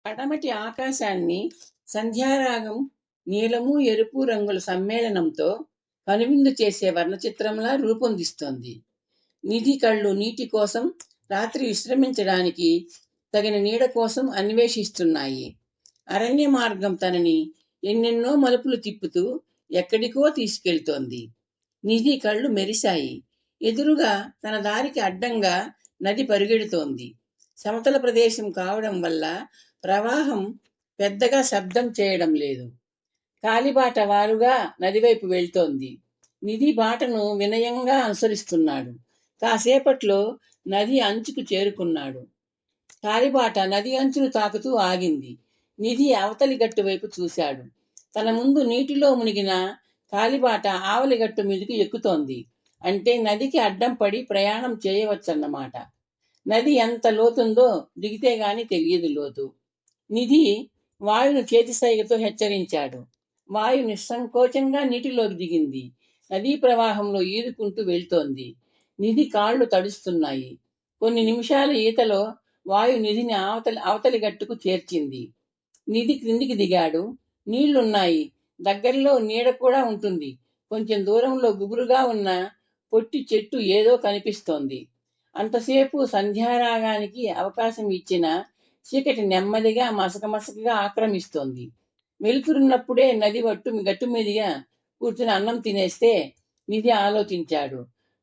పడమటి ఆకాశాన్ని సంధ్యారాగం నీలము ఎరుపు రంగుల సమ్మేళనంతో కనువిందు చేసే వర్ణచిత్రంలా రూపొందిస్తోంది. నిధి కళ్ళు నీటి కోసం, రాత్రి విశ్రమించడానికి తగిన నీడ కోసం అన్వేషిస్తున్నాయి. అరణ్య మార్గం తనని ఎన్నెన్నో మలుపులు తిప్పుతూ ఎక్కడికో తీసుకెళ్తోంది. నిధి కళ్ళు మెరిశాయి. ఎదురుగా తన దారికి అడ్డంగా నది పరుగెడుతోంది. సమతల ప్రదేశం కావడం వల్ల ప్రవాహం పెద్దగా శబ్దం చేయడం లేదు. కాలిబాట వారుగా నదివైపు వెళ్తోంది. నిధి బాటను వినయంగా అనుసరిస్తున్నాడు. కాసేపట్లో నది అంచుకు చేరుకున్నాడు. కాలిబాట నది అంచును తాకుతూ ఆగింది. నిధి అవతలి గట్టు వైపు చూశాడు. తన ముందు నీటిలో మునిగిన కాలిబాట ఆవలి గట్టు మీదకి ఎక్కుతోంది. అంటే నదికి అడ్డం పడి ప్రయాణం చేయవచ్చన్నమాట. నది ఎంత లోతుందో దిగితే గాని తెలియదు లోతు. నిధి వాయును చేతి సైగతో హెచ్చరించాడు. వాయు నిస్సంకోచంగా నీటిలోకి దిగింది. నదీ ప్రవాహంలో ఈదుకుంటూ వెళ్తోంది. నిధి కాళ్ళు తడుస్తున్నాయి. కొన్ని నిమిషాల ఈతలో వాయు నిధిని అవతలి గట్టుకు చేర్చింది. నిధి క్రిందికి దిగాడు. నీళ్లున్నాయి. దగ్గరలో నీడ కూడా ఉంటుంది. కొంచెం దూరంలో గుబురుగా ఉన్న పొట్టి చెట్టు ఏదో కనిపిస్తోంది. అంతసేపు సంధ్యారాగానికి అవకాశం ఇచ్చిన చీకటి నెమ్మదిగా మసకమసకగా ఆక్రమిస్తోంది. వెలుతురున్నప్పుడే నది గట్టు మీదుగా కూర్చుని అన్నం తినేస్తే నిధి ఆలోచించాడు.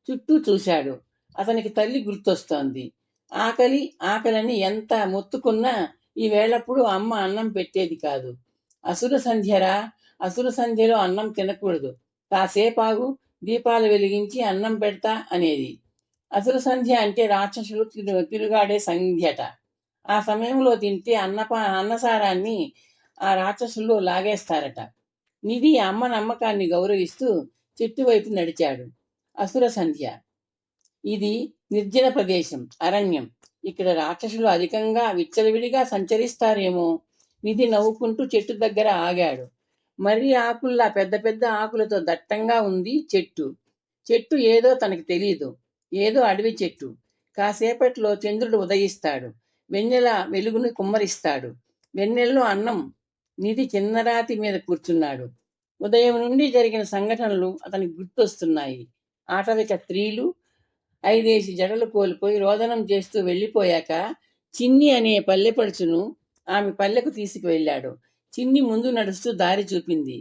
చుట్టూ చూశాడు. అతనికి తల్లి గుర్తొస్తోంది. ఆకలి ఆకలని ఎంత మొత్తుకున్నా ఈ వేళప్పుడు అమ్మ అన్నం పెట్టేది కాదు. అసుర సంధ్యరా, అసుర సంధ్యలో అన్నం తినకూడదు, కాసేపాగు, దీపాలు వెలిగించి అన్నం పెడతా అనేది. అసుర సంధ్య అంటే రాక్షసులు తిరుగాడే సంధ్యట. ఆ సమయంలో తింటే అన్నసారాన్ని ఆ రాక్షసులు లాగేస్తారట. నిధి అమ్మ నమ్మకాన్ని గౌరవిస్తూ చెట్టు వైపు నడిచాడు. అసుర సంధ్య. ఇది నిర్జన ప్రదేశం, అరణ్యం. ఇక్కడ రాక్షసులు అధికంగా విచ్చలవిడిగా సంచరిస్తారేమో. నిధి నవ్వుకుంటూ చెట్టు దగ్గర ఆగాడు. మర్రి ఆకుల్లా పెద్ద పెద్ద ఆకులతో దట్టంగా ఉంది చెట్టు. చెట్టు ఏదో తనకి తెలీదు. ఏదో అడవి చెట్టు. కాసేపట్లో చంద్రుడు ఉదయిస్తాడు. వెన్నెల వెలుగును కుమ్మరిస్తాడు. వెన్నెల్లో అన్నం. నిధి చిన్నరాతి మీద కూర్చున్నాడు. ఉదయం నుండి జరిగిన సంఘటనలు అతనికి గుర్తొస్తున్నాయి. ఆటవిక స్త్రీలు 5 జడలు కోల్పోయి రోదనం చేస్తూ వెళ్ళిపోయాక చిన్ని అనే పల్లెపడుచును ఆమె పల్లెకు తీసుకువెళ్ళాడు. చిన్ని ముందు నడుస్తూ దారి చూపింది.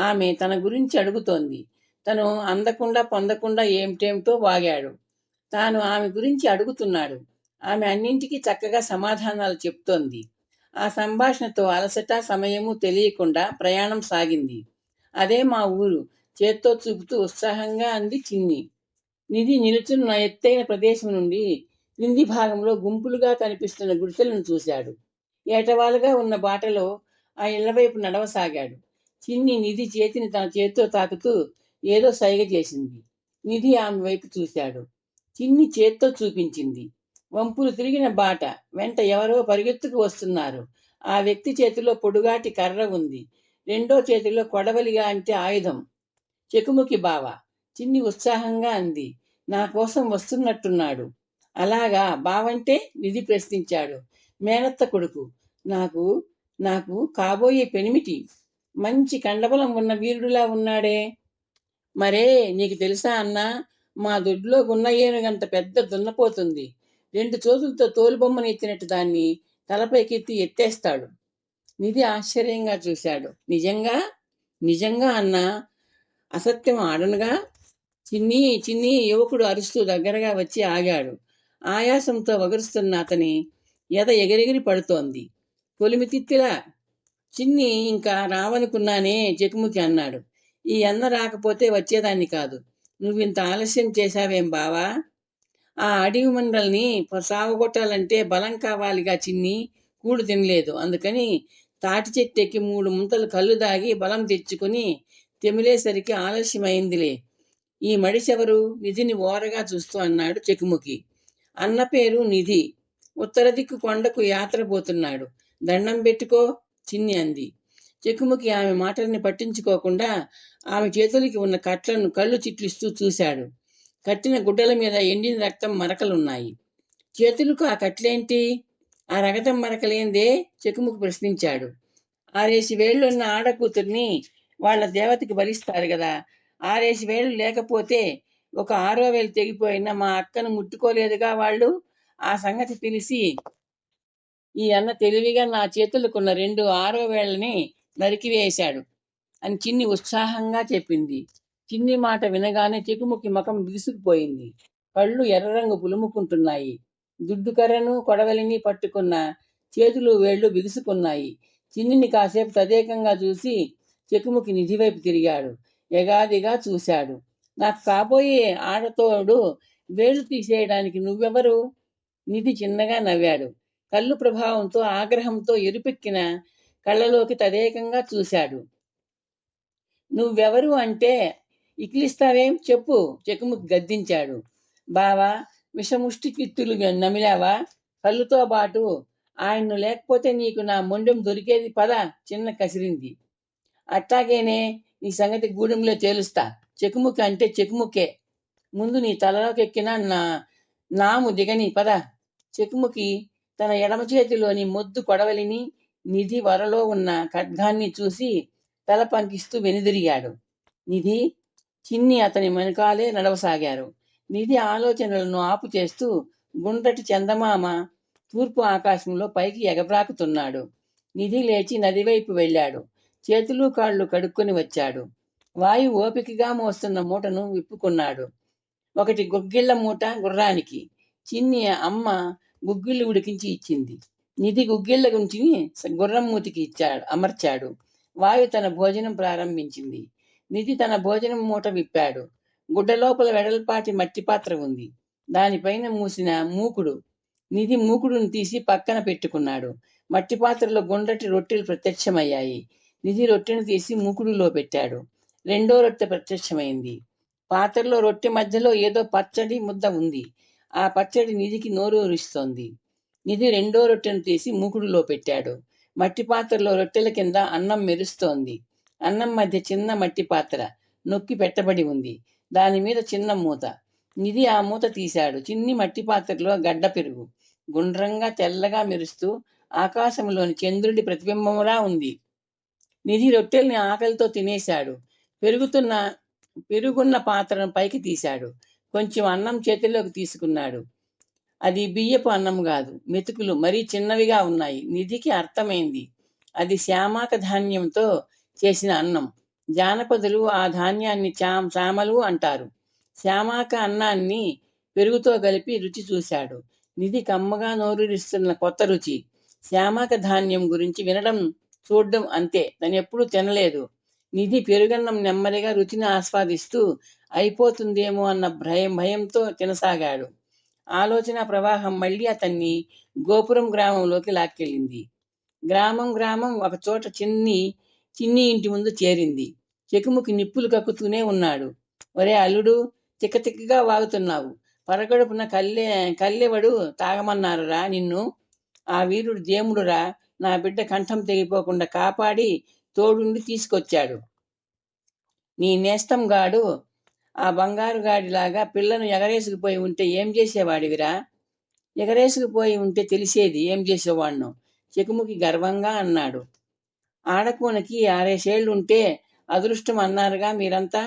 ఆమె తన గురించి అడుగుతోంది. తను అందకుండా పొందకుండా ఏమిటేమిటో వాగాడు. తాను ఆమె గురించి అడుగుతున్నాడు. ఆమె అన్నింటికీ చక్కగా సమాధానాలు చెప్తోంది. ఆ సంభాషణతో అలసట సమయము తెలియకుండా ప్రయాణం సాగింది. అదే మా ఊరు, చేత్తో చూపుతూ ఉత్సాహంగా అంది చిన్ని. నిధి నిలుచున్న ఎత్తైన ప్రదేశం నుండి క్రింది భాగంలో గుంపులుగా కనిపిస్తున్న గుడిసెలను చూశాడు. ఏటవాలుగా ఉన్న బాటలో ఆ ఇళ్ల వైపు నడవసాగాడు. చిన్ని నిధి చేతిని తన చేతితో తాకుతూ ఏదో సైగ చేసింది. నిధి ఆమె వైపు చూశాడు. చిన్ని చేత్తో చూపించింది. వంపులు తిరిగిన బాట వెంట ఎవరో పరిగెత్తుకు వస్తున్నారు. ఆ వ్యక్తి చేతిలో పొడుగాటి కర్ర ఉంది. రెండో చేతిలో కొడవలిగా అంటే ఆయుధం. చెకుముకి బావ. చిన్ని ఉత్సాహంగా అంది. నా కోసం వస్తున్నట్టున్నాడు. అలాగా, బావంటే? నిధి ప్రశ్నించాడు. మేనత్త కొడుకు. నాకు నాకు కాబోయే పెనిమిటి. మంచి కండబలం ఉన్న వీరుడిలా ఉన్నాడే. మరే, నీకు తెలుసా అన్నా? మా దొడ్లో గున్న ఏనుగంత పెద్ద దున్నపోతుంది. 2 చేతులతో తోలుబొమ్మను ఎత్తినట్టు దాన్ని తలపైకెత్తి ఎత్తేస్తాడు. నిధి ఆశ్చర్యంగా చూశాడు. నిజంగా? నిజంగా అన్నా. అసత్యం ఆడనుగా. చిన్ని చిన్ని యువకుడు అరుస్తూ దగ్గరగా వచ్చి ఆగాడు. ఆయాసంతో వగరుస్తున్న అతని ఎద ఎగిరెగిరి పడుతోంది. కొలిమితిత్తిలా. చిన్ని ఇంకా రావనుకున్నానే, చెకుముకి అన్నాడు. ఈ అన్న రాకపోతే వచ్చేదాన్ని కాదు. నువ్వింత ఆలస్యం చేశావేం బావా? ఆ అడవి మండల్ని సావగొట్టాలంటే బలం కావాలిగా చిన్ని. కూడు తినలేదు, అందుకని తాటి చెట్టెక్కి 3 ముంతలు కళ్ళు దాగి బలం తెచ్చుకుని తెమిలేసరికి ఆలస్యమైందిలే. ఈ మడిచెవరు? నిధిని ఓరగా చూస్తూ అన్నాడు చెకుముకి. అన్న పేరు నిధి. ఉత్తర దిక్కు కొండకు యాత్ర పోతున్నాడు. దండం పెట్టుకో, చిన్ని అంది. చెకుముకి ఆమె మాటల్ని పట్టించుకోకుండా ఆమె చేతులకి ఉన్న కట్లను కళ్ళు చిట్లిస్తూ చూశాడు. కట్టిన గుడ్డల మీద ఎండిన రక్తం మరకలున్నాయి. చేతులకు ఆ కట్లేంటి? ఆ రగతం మరకలేందే చెకుముకు ప్రశ్నించాడు. 6 వేళ్లున్న ఆడకూతుర్ని వాళ్ళ దేవతకి బలిస్తారు కదా. 6 వేళ్ళు లేకపోతే ఒక 6వ వేలు తెగిపోయిన మా అక్కను ముట్టుకోలేదుగా వాళ్ళు. ఆ సంగతి తెలిసి ఈ అన్న తెలివిగా నా చేతులకున్న 2 6వ వేళ్ళని నరికివేశాడు అని చిన్ని ఉత్సాహంగా చెప్పింది. చిన్ని మాట వినగానే చెకుముకి ముఖం బిగుసుకుపోయింది. కళ్ళు ఎర్రరంగు పులుముకుంటున్నాయి. దుడ్డుకర్రను కొడవలిని పట్టుకున్న చేతులు వేళ్లు బిగుసుకున్నాయి. చిన్నిని కాసేపు తదేకంగా చూసి చెకుముకి నిధి వైపు తిరిగాడు. ఎగాదిగా చూశాడు. నాకు కాబోయే ఆడతోడు వేళ్లు తీసేయడానికి నువ్వెవరు? నిధి చిన్నగా నవ్వాడు. కళ్ళు ప్రభావంతో ఆగ్రహంతో ఎరుపెక్కిన కళ్ళలోకి తదేకంగా చూశాడు. నువ్వెవరు అంటే ఇకిలిస్తావేం చెప్పు? చెకుముకి గద్దించాడు. బావా, విషముష్టి చిత్తులు నమిలావా? కళ్ళుతో బాటు ఆయన్ను లేకపోతే నీకు నా మొండెం దొరికేది పద. చిన్న కసిరింది. అట్టాగేనే, నీ సంగతి గూడెంలో తేలుస్తా. చెకుముకి అంటే చెకుముకే. ముందు నీ తలలోకి ఎక్కిన నాము దిగని పద. చెకుముకి తన ఎడమ చేతిలోని మొద్దు కొడవలిని, నిధి వరలో ఉన్న ఖడ్గాన్ని చూసి తల పంకిస్తూ వెనుదిరిగాడు. నిధి, చిన్ని అతని వెనుకాలే నడవసాగారు. నిధి ఆలోచనలను ఆపు చేస్తూ గుండ్రటి చందమామ తూర్పు ఆకాశంలో పైకి ఎగబ్రాకుతున్నాడు. నిధి లేచి నదివైపు వెళ్ళాడు. చేతులు కాళ్ళు కడుక్కొని వచ్చాడు. వాయువు ఓపికగా మోస్తున్న మూటను విప్పుకున్నాడు. ఒకటి గుగ్గిళ్ల మూట గుర్రానికి. చిన్ని అమ్మ గుగ్గిళ్ళు ఉడికించి ఇచ్చింది. నిధి గుగ్గిళ్ల గుంచి గుర్రం మూతికి అమర్చాడు. వాయు తన భోజనం ప్రారంభించింది. నిధి తన భోజనం మూట విప్పాడు. గుడ్డ లోపల వెడల్పాటి మట్టి పాత్ర ఉంది. దానిపైన మూసిన మూకుడు. నిధి మూకుడును తీసి పక్కన పెట్టుకున్నాడు. మట్టి పాత్రలో గుండ్రటి రొట్టెలు ప్రత్యక్షమయ్యాయి. నిధి రొట్టెను తీసి మూకుడులో పెట్టాడు. 2వ రొట్టె ప్రత్యక్షమైంది. పాత్రలో రొట్టె మధ్యలో ఏదో పచ్చడి ముద్ద ఉంది. ఆ పచ్చడి నిధికి నోరూరిస్తోంది. నిధి 2వ రొట్టెను తీసి మూకుడులో పెట్టాడు. మట్టి పాత్రలో రొట్టెల కింద అన్నం మెరుస్తోంది. అన్నం మధ్య చిన్న మట్టి పాత్ర నొక్కి పెట్టబడి ఉంది. దాని మీద చిన్న మూత. నిధి ఆ మూత తీశాడు. చిన్ని మట్టి పాత్రలో గడ్డ పెరుగు గుండ్రంగా తెల్లగా మెరుస్తూ ఆకాశంలోని చంద్రుడి ప్రతిబింబములా ఉంది. నిధి రొట్టెల్ని ఆకలితో తినేశాడు. పెరుగున్న పాత్రను పైకి తీశాడు. కొంచెం అన్నం చేతిలోకి తీసుకున్నాడు. అది బియ్యపు అన్నం కాదు, మెతుకులు మరీ చిన్నవిగా ఉన్నాయి. నిధికి అర్థమైంది. అది శ్యామాక ధాన్యంతో చేసిన అన్నం. జానపదులు ఆ ధాన్యాన్ని చామలు అంటారు. శ్యామాక అన్నాన్ని పెరుగుతో కలిపి రుచి చూశాడు. నిధి కమ్మగా నోరూరిస్తున్న కొత్త రుచి. శ్యామాక ధాన్యం గురించి వినడం, చూడడం అంతే. తనెప్పుడూ తినలేదు. నిధి పెరుగన్నం నెమ్మదిగా రుచిని ఆస్వాదిస్తూ అయిపోతుందేమో అన్న భయంతో తినసాగాడు. ఆలోచన ప్రవాహం మళ్ళీ అతన్ని గోపురం గ్రామంలోకి లాక్కెళ్ళింది. గ్రామం ఒక చోట చిన్ని ఇంటి ముందు చేరింది. చెకుముకి నిప్పులు కక్కుతూనే ఉన్నాడు. ఒరే అల్లుడు, తిక్కగా వాగుతున్నావు. పరగడుపున కల్లెవడు తాగమన్నారురా నిన్ను? ఆ వీరుడు దేముడురా. నా బిడ్డ కంఠం తెగిపోకుండా కాపాడి తోడుండి తీసుకొచ్చాడు. నీ నేస్తం గాడు ఆ బంగారు గాడిలాగా పిల్లను ఎగరేసుకుపోయి ఉంటే ఏం చేసేవాడివిరా? ఎగరేసుకుపోయి ఉంటే తెలిసేది ఏం చేసేవాణ్ణు, చెకుముకి గర్వంగా అన్నాడు. ఆడకూనకి 6 ఉంటే అదృష్టం అన్నారుగా మీరంతా.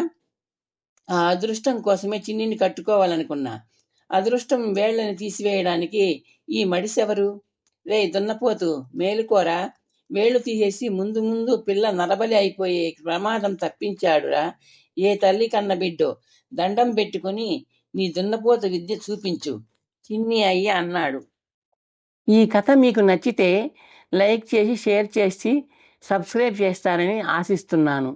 ఆ అదృష్టం కోసమే చిన్నిని కట్టుకోవాలనుకున్నా. అదృష్టం వేళ్లని తీసివేయడానికి ఈ మడిసెవరు? రే దున్నపోతు, మేలుకోరా. వేళ్లు తీసేసి ముందు పిల్ల నరబలి అయిపోయే ప్రమాదం తప్పించాడురా ఏ తల్లి కన్న బిడ్డో. దండం పెట్టుకుని నీ దున్నపోతు విద్య చూపించు, చిన్ని అయ్య అన్నాడు. ఈ కథ మీకు నచ్చితే లైక్ చేసి, షేర్ చేసి, సబ్స్క్రైబ్ చేస్తారని ఆశిస్తున్నాను.